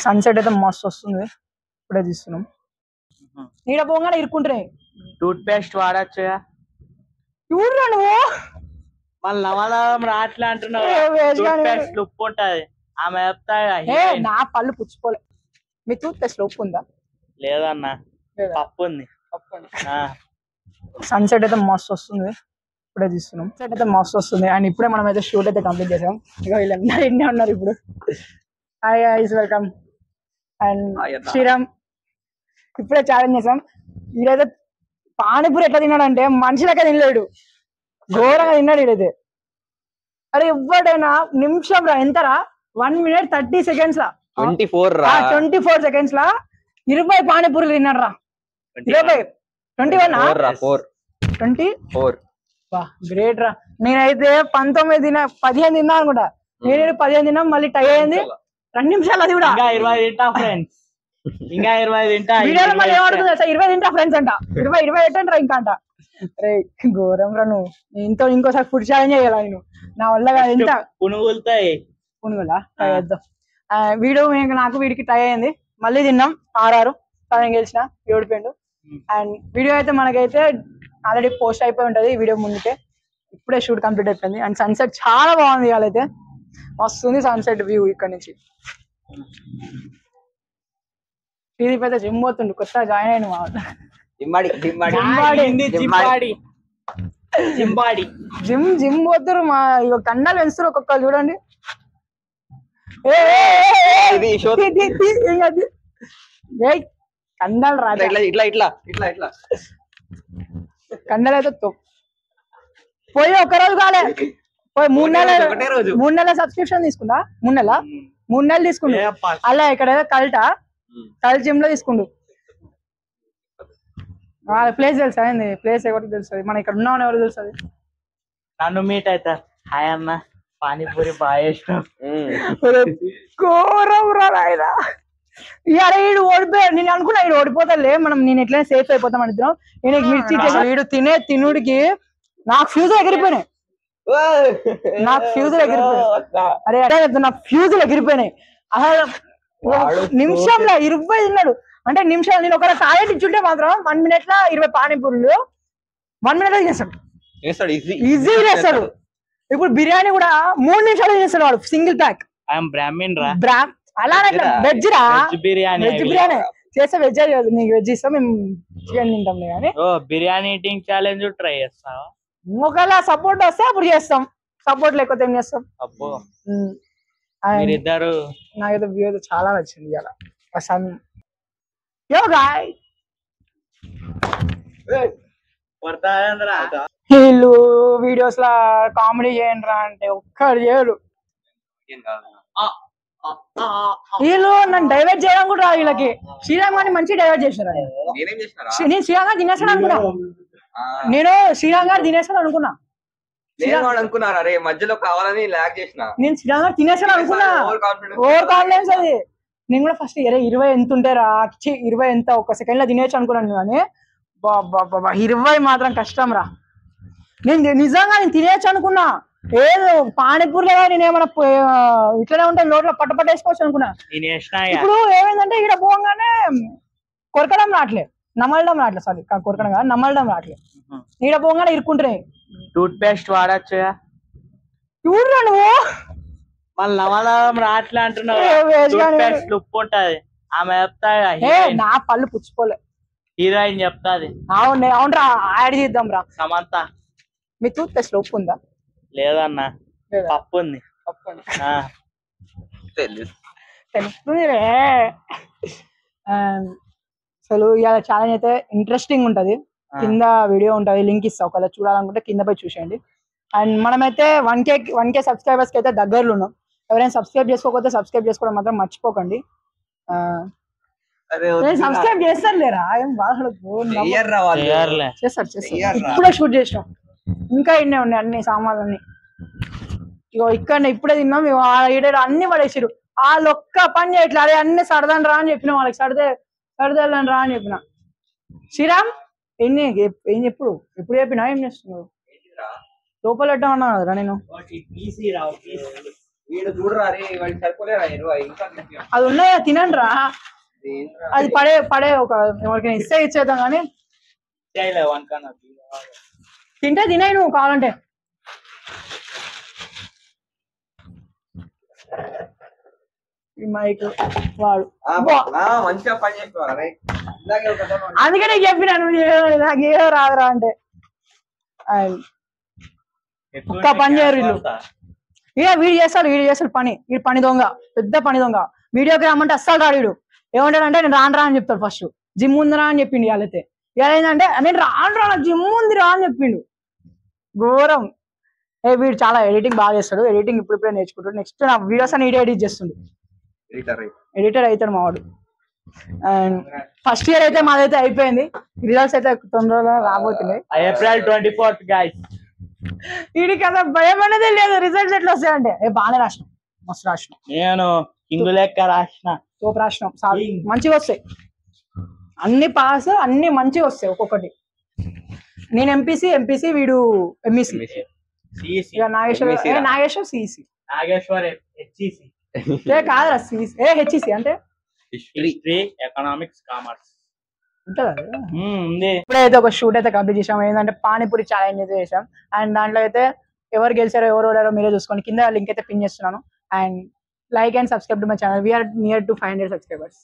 Sunset అయితే మస్తు వస్తుంది. ఇప్పుడే తీస్తున్నాం. నీడ పోగానే ఇరుక్కుంటున్నాయి. Tooth paste వాడచ్చుగా. చూడరా నువ్వు మళ్ళీ నవలం రాట్లే అంటున్నావు. ఉప్పు ఉంటది. ఆమె చెప్తా నా పళ్ళు పుచ్చిపోలే. మీ టూత్ పేస్ట్ ఉప్పు ఉందా? లేదన్నా, పప్పు ఉంది. సన్సెట్ అయితే మస్తు వస్తుంది. ఇప్పుడే తీస్తున్నాం. సన్సెట్ అయితే మస్తు వస్తుంది. అండ్ ఇప్పుడే మనం అయితే షూట్ అయితే కంప్లీట్ చేసాం. ఇక వీళ్ళందరూ ఎన్నే ఉన్నారు ఇప్పుడు. Hi guys, welcome. And Sriram ఇప్పుడే ఛాలెంజ్ చేసాం. వీడైతే పానీపూరి ఎట్లా తిన్నాడంటే మనిషిలకే తినలేడు, ఘోరంగా తిన్నాడు వీడైతే. అరే ఎవడైనా నిమిషం రా, ఎంతరా 1 minute 30 seconds లా 24 seconds లా 20 పానీపూరీలు తిన్నాడు రా. 24 గ్రేట్ రా. నేనైతే 19 తిన్నా, 15 తిన్నా అనుకుంటా. నేను 15 తిన్నా, మళ్ళీ టై అయింది 2 నిమిషాలు. అది కూడా 20 తింటా ఫ్రెండ్స్, ఇంకా 20 తింటా. వీడియోలో మళ్ళీ ఏమడుతుంది సార్, 20 తింటా ఫ్రెండ్స్ అంట, 20 పెట్టండి రా ఇంకా అంట. అరే ఘోరం రా నువ్వు. ఇంకోసారి ఫుడ్ ఛాలెంజ్ చేయాల నేను, నా వల్ల ఎంత పునుగులుతాయి. పునుగులా ట్రై చేద్దాం. వీడియో నాకు వీడికి ట్రై అయింది. మళ్ళీ తిన్నాం 6 7 గెలిచిన, ఓడిపోయిండు. అండ్ వీడియో అయితే మనకైతే ఆల్రెడీ పోస్ట్ అయిపోయి ఉంటది వీడియో ముందుకే. ఇప్పుడే షూట్ కంప్లీట్ అయిపోయింది. అండ్ సన్సెట్ చాలా బాగుంది. ఇవాళైతే వస్తుంది సన్సెట్ వ్యూ ఇక్కడ నుంచి. ఇది పెద్ద జిమ్ పోతుండు, కొత్తగా జాయిన్ అయిన జిమ్ పోతురు. మా ఇక కండాలు పెంచుతారు ఒక్కొక్కరు చూడండి. కండాలు రా, కండాలు అయితే పోయి ఒక్కరోజు కాలే, పోయి 3 నెలల సబ్స్క్రిప్షన్ తీసుకుందా. 3 నెలలు తీసుకుండు. అలా ఇక్కడ కల్ జిమ్ లో తీసుకుండు. ప్లేస్ తెలుసా? ఏంది ప్లేస్? ఎవరికి తెలుస్తుంది? మన ఇక్కడ ఉన్నామని ఎవరు తెలుస్తుంది? నన్ను మీట్ అవుతా. హాయ్ అన్న, పానీపూరి బాగా ఇష్టం. ఘోరం రా ఆయన. అరే వీడు ఓడిపోయాడు. నేను అనుకున్నా వీడు ఓడిపోతాలే, నేను ఎట్లయినా సేఫ్ అయిపోతాం అనుకున్నాం. నేను మిర్చి వీడు తినుడికి నాకు ఫ్యూజులు ఎగిరిపోయినాయి. అరే అదే నా ఫ్యూజులు ఎగిరిపోయినాయి. అసలు నిమిషంలో 20 తిన్నాడు. అంటే నిమిషాలు నేను ఒక టాయిలెట్ ఇచ్చుంటే మాత్రం 1 minute లో 20 పానీపూరీలు 1 minute లో చేస్తాడు. ఈజీ చేస్తాడు. ఇప్పుడు బిర్యానీ కూడా 3 నిమిషాలు చేస్తాడు వాడు, సింగిల్ ప్యాక్. అలానే వెజ్ రా, వెజ్ బిర్యానీ చేస్తే వెజ్ కాదు. నీకు వెజ్ ఇస్తాం, మేము చికెన్ తింటాం. కానీ బిర్యానీ ఈటింగ్ ఛాలెంజ్ ట్రై చేస్తావా? ఒకవేళ సపోర్ట్ వస్తే అప్పుడు చేస్తాం, సపోర్ట్ లేకపోతే ఏం చేస్తాం. నాకైతే వ్యూ అయితే చాలా నచ్చింది ఇలా. వీళ్ళు వీడియోస్ లా కామెడీ చేయండి రా అంటే ఒక్కడు చేయరు. వీళ్ళు నన్ను డైవర్ట్ చేయడం కూడా రా వీళ్ళకి. శ్రీరామ్ గారిని మంచి డైవర్ట్ చేసినారా? నేను శ్రీరామ్ గారు తినేసాను అనుకున్నా. నేను శ్రీరామ్ గారు తినేసాను అనుకున్నా. మధ్యలో కావాలని లాగ్ చేసిన. నేను శ్రీరామ్ గారు తినేసాను అనుకున్నా. ఓవర్ కాన్ఫిడెన్స్ అది. నేను కూడా ఫస్ట్ 20 ఎంత ఉంటారా, 20 ఎంత ఒక సెకండ్ లో తినేచ్చు అనుకున్నాను. కానీ 20 మాత్రం కష్టం రా. నేను నిజంగా తినేయచ్చు అనుకున్నా. ఏదో పానీపూరిలో నేనేమన్నా ఇట్లనే ఉంటాను, నోట్లో పట్టపట్టేసుకోవచ్చు అనుకున్నా. ఇప్పుడు ఏమైందంటే ఇక్కడ పోగానే కొరకడం రావట్లే, నమలడం రావట్లేదు. సారీ, కొరకడం కాదు, నమలడం రావట్లేదు. ఇక్కడ పోగానే ఇరుక్కుంటున్నాయి. Tooth paste వాడచ్చుగా. చూడరా నువ్వు మళ్ళీ నవలం రాట్లే అంటున్నావు. ఉప్పు ఉంటది. ఆమె చెప్తా నా పళ్ళు పుచ్చిపోలే. హీరోయిన్ చెప్తాది. అవునరా, యాడ్ చేద్దాం రా. సమంత మీ టూత్ పేస్ట్ ఉప్పు ఉందా? లేదన్నా, పప్పు ఉంది. తెలుస్తుంది. అసలు ఇవాళ ఛాలెంజ్ అయితే ఇంట్రెస్టింగ్ ఉంటది. కింద వీడియో ఉంటది, లింక్ ఇస్తా. ఒకవేళ చూడాలనుకుంటే కింద పోయి చూసేయండి. అండ్ మనమైతే 1K సబ్స్క్రైబర్స్ కి అయితే దగ్గరలో ఉన్నాం. ఎవరైనా సబ్స్క్రైబ్ చేసుకోకపోతే సబ్స్క్రైబ్ చేసుకోవడం మాత్రం మర్చిపోకండి. సబ్స్క్రైబ్ చేస్తారు లేరా, ఏం చేస్తారు. ఇప్పుడే షూట్ చేసినాం, ఇంకా ఇన్నే ఉన్నాయి అన్ని సామాన్లన్నీ. ఇగో ఇక్కడ ఇప్పుడే తిన్నాం. అన్ని పడేసారు. వాళ్ళు ఒక్క పని చేయట్లే. అదే అన్ని సరదాని రా అని చెప్పిన వాళ్ళకి, సరదాని రా అని చెప్పిన. శ్రీరామ్ ఏం ఎప్పుడు చెప్పినా ఏం చేస్తున్నావు? లోపల పెట్టమన్నా కదరా నేను. వీడు చూడరా రే వాడికి సరిపోలేరా ఇంకా అది ఉన్నాయా తినండి రా. అది పడే ఒక ఎవరికైనా ఇస్తే ఇచ్చేద్దాం కానీ తింటే తినాయి నువ్వు కావాలంటే. ఈ మైక్ వాడు మంచిగా పని చేస్తారా. అందుకే నేను చెప్పినా నువ్వు నాకు ఏదో రాదురా అంటే. ఒక్క పని చేయరు వీళ్ళు. వీడు చేస్తాడు పని. వీడు పని దొంగ, పెద్ద పని దొంగ. వీడియోకి రమ్మంటే అస్సలు రాడు. వీడు ఏమంటాడంటే నేను రాను అని చెప్తాడు. ఫస్ట్ జిమ్ ఉందిరా అని చెప్పిండు. ఇవాళైతే ఏంటంటే నేను రాను నాకు జిమ్ ఉందిరా అని చెప్పిండు. ఘోరం. వీడు చాలా ఎడిటింగ్ బాగా చేస్తాడు. ఎడిటింగ్ ఇప్పుడే నేర్చుకుంటాడు. నెక్స్ట్ నా వీడియోస్ అని ఎడిట్ చేస్తుండు. ఎడిటర్ అవుతాడు మావాడు. అండ్ ఫస్ట్ ఇయర్ అయితే మాదైతే అయిపోయింది. రిజల్ట్స్ అయితే తొందరగా రాబోతున్నాయి. April 24th guys. వీడికి అసలు భయం అనేది లేదు. రిజల్ట్స్ ఎట్లా వస్తాయంటే బాగానే రాసినాం, మస్తు రాసినాం. నేను ఇంగు లెక్క రాసిన తోపు రాసినాం. మంచిగా వస్తాయి అన్ని పాస్, అన్ని మంచిగా వస్తాయి ఒక్కొక్కటి. నేను ఎంపీసీ వీడు ఎంఈసీ. నాగేశ్వర్ సిఈసి. కాదురా సిఈసి. హెచ్ఈసి అంటే హిస్టరీ, ఎకనామిక్స్, కామర్స్ ఉంటుంది. ఇప్పుడైతే ఒక షూట్ అయితే కంప్లీట్ చేసాం. ఏంటంటే పానీపూరి ఛాలెంజ్ అయితే చేసాం. అండ్ దాంట్లో అయితే ఎవరు గెలిచారో ఎవరు ఓడారో మీరే చూసుకోండి. కింద లింక్ అయితే పిన్ చేస్తున్నాను. And like and subscribe to my channel. We're near to 500 subscribers.